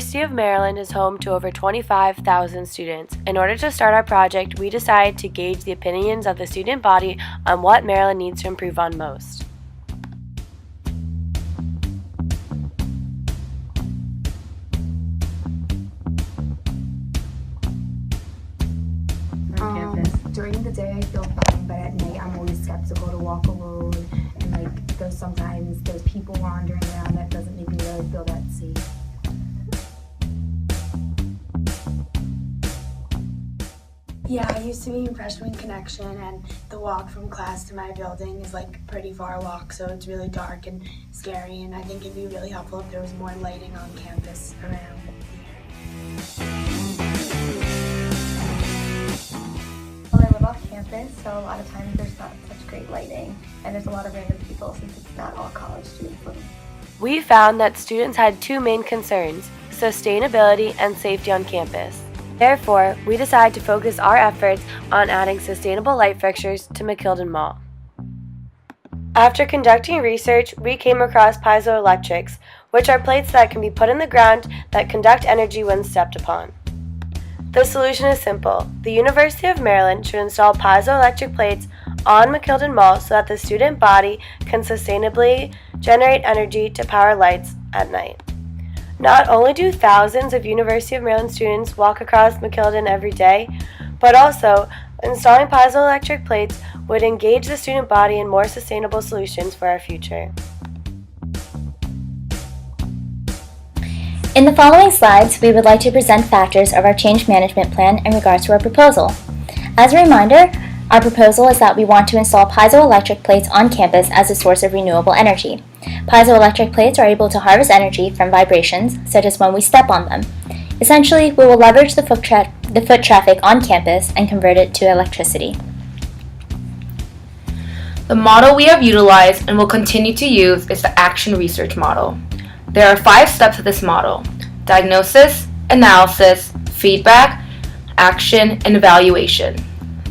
University of Maryland is home to over 25,000 students. In order to start our project, we decided to gauge the opinions of the student body on what Maryland needs to improve on most. During the day I feel fine, but at night I'm always skeptical to walk alone, and sometimes there's people wandering around that doesn't make me really feel that safe. Yeah, I used to be in freshman connection, and the walk from class to my building is like a pretty far walk, so it's really dark and scary, and I think it'd be really helpful if there was more lighting on campus around here. Well, I live off campus, so a lot of times there's not such great lighting, and there's a lot of random people since it's not all college students living. We found that students had two main concerns: sustainability and safety on campus. Therefore, we decided to focus our efforts on adding sustainable light fixtures to McKildon Mall. After conducting research, we came across piezoelectrics, which are plates that can be put in the ground that conduct energy when stepped upon. The solution is simple. The University of Maryland should install piezoelectric plates on McKildon Mall so that the student body can sustainably generate energy to power lights at night. Not only do thousands of University of Maryland students walk across McKildon every day, but also installing piezoelectric plates would engage the student body in more sustainable solutions for our future. In the following slides, we would like to present factors of our change management plan in regards to our proposal. As a reminder, our proposal is that we want to install piezoelectric plates on campus as a source of renewable energy. Piezoelectric plates are able to harvest energy from vibrations, such as when we step on them. Essentially, we will leverage the foot traffic on campus and convert it to electricity. The model we have utilized and will continue to use is the action research model. There are 5 steps to this model: diagnosis, analysis, feedback, action, and evaluation.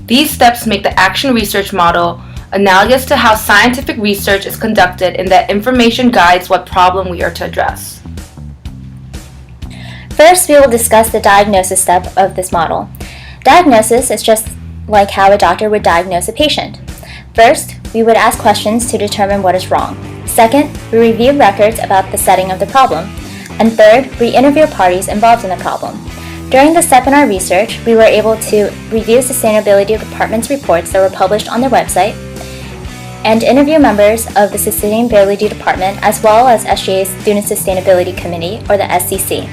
These steps make the action research model analogous to how scientific research is conducted in that information guides what problem we are to address. First, we will discuss the diagnosis step of this model. Diagnosis is just like how a doctor would diagnose a patient. First, we would ask questions to determine what is wrong. Second, we review records about the setting of the problem. And third, we interview parties involved in the problem. During this step in our research, we were able to review sustainability department's reports that were published on their website and interview members of the sustainability department as well as SGA's Student Sustainability Committee, or the SCC.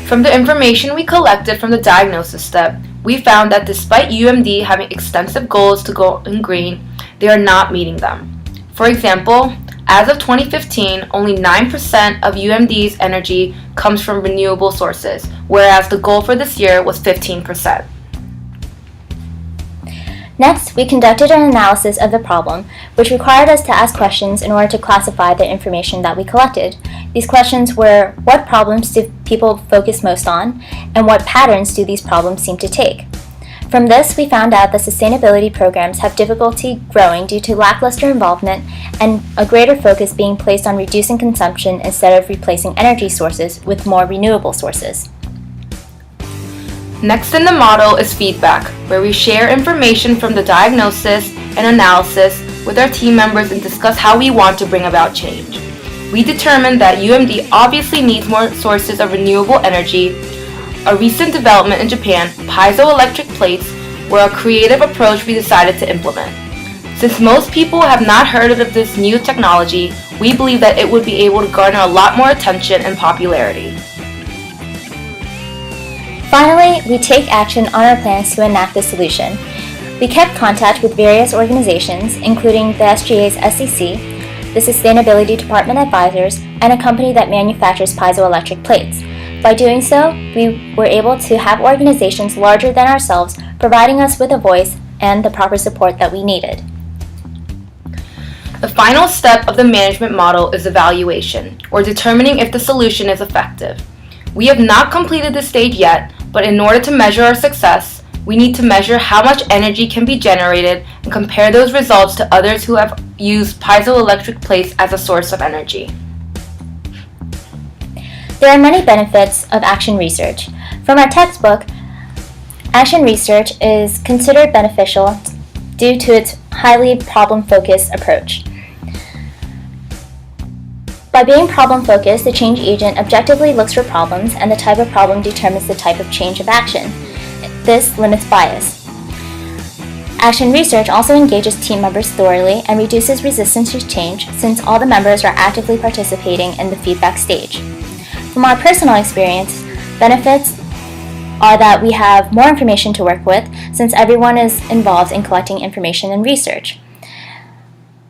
From the information we collected from the diagnosis step, we found that despite UMD having extensive goals to go green, they are not meeting them. For example, as of 2015, only 9% of UMD's energy comes from renewable sources, whereas the goal for this year was 15%. Next, we conducted an analysis of the problem, which required us to ask questions in order to classify the information that we collected. These questions were: what problems do people focus most on, and what patterns do these problems seem to take? From this, we found out that sustainability programs have difficulty growing due to lackluster involvement and a greater focus being placed on reducing consumption instead of replacing energy sources with more renewable sources. Next in the model is feedback, where we share information from the diagnosis and analysis with our team members and discuss how we want to bring about change. We determined that UMD obviously needs more sources of renewable energy. A recent development in Japan, piezoelectric plates, were a creative approach we decided to implement. Since most people have not heard of this new technology, we believe that it would be able to garner a lot more attention and popularity. Finally, we take action on our plans to enact the solution. We kept contact with various organizations, including the SGA's SEC, the Sustainability Department advisors, and a company that manufactures piezoelectric plates. By doing so, we were able to have organizations larger than ourselves providing us with a voice and the proper support that we needed. The final step of the management model is evaluation, or determining if the solution is effective. We have not completed this stage yet, but in order to measure our success, we need to measure how much energy can be generated and compare those results to others who have used piezoelectric plates as a source of energy. There are many benefits of action research. From our textbook, action research is considered beneficial due to its highly problem-focused approach. By being problem-focused, the change agent objectively looks for problems, and the type of problem determines the type of change of action. This limits bias. Action research also engages team members thoroughly and reduces resistance to change, since all the members are actively participating in the feedback stage. From our personal experience, benefits are that we have more information to work with, since everyone is involved in collecting information and research.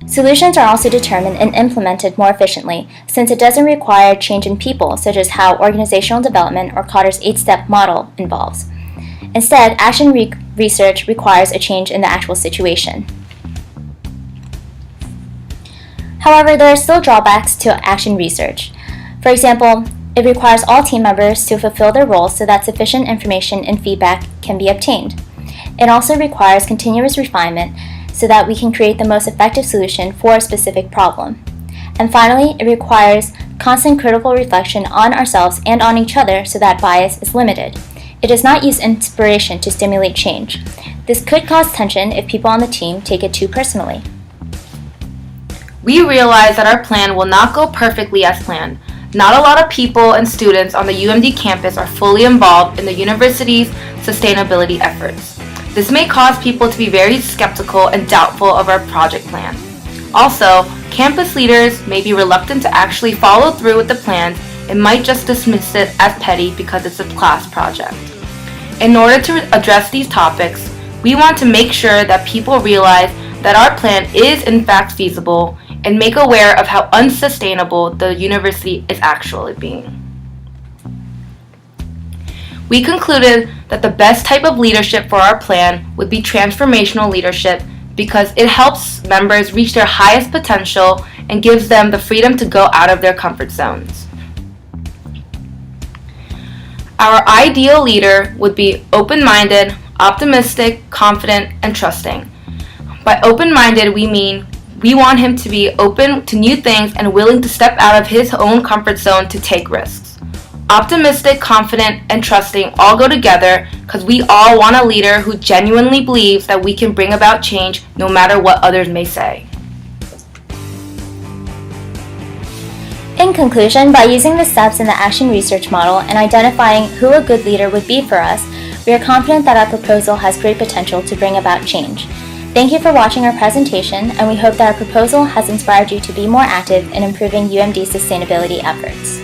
Solutions are also determined and implemented more efficiently, since it doesn't require change in people, such as how organizational development or Cotter's 8-step model involves. Instead, action research requires a change in the actual situation. However, there are still drawbacks to action research. For example, it requires all team members to fulfill their roles so that sufficient information and feedback can be obtained. It also requires continuous refinement so that we can create the most effective solution for a specific problem. And finally, it requires constant critical reflection on ourselves and on each other so that bias is limited. It does not use inspiration to stimulate change. This could cause tension if people on the team take it too personally. We realize that our plan will not go perfectly as planned. Not a lot of people and students on the UMD campus are fully involved in the university's sustainability efforts. This may cause people to be very skeptical and doubtful of our project plan. Also, campus leaders may be reluctant to actually follow through with the plans and might just dismiss it as petty because it's a class project. In order to address these topics, we want to make sure that people realize that our plan is in fact feasible and make aware of how unsustainable the university is actually being. We concluded that the best type of leadership for our plan would be transformational leadership because it helps members reach their highest potential and gives them the freedom to go out of their comfort zones. Our ideal leader would be open-minded, optimistic, confident, and trusting. By open-minded, we mean we want him to be open to new things and willing to step out of his own comfort zone to take risks. Optimistic, confident, and trusting all go together because we all want a leader who genuinely believes that we can bring about change no matter what others may say. In conclusion, by using the steps in the action research model and identifying who a good leader would be for us, we are confident that our proposal has great potential to bring about change. Thank you for watching our presentation, and we hope that our proposal has inspired you to be more active in improving UMD sustainability efforts.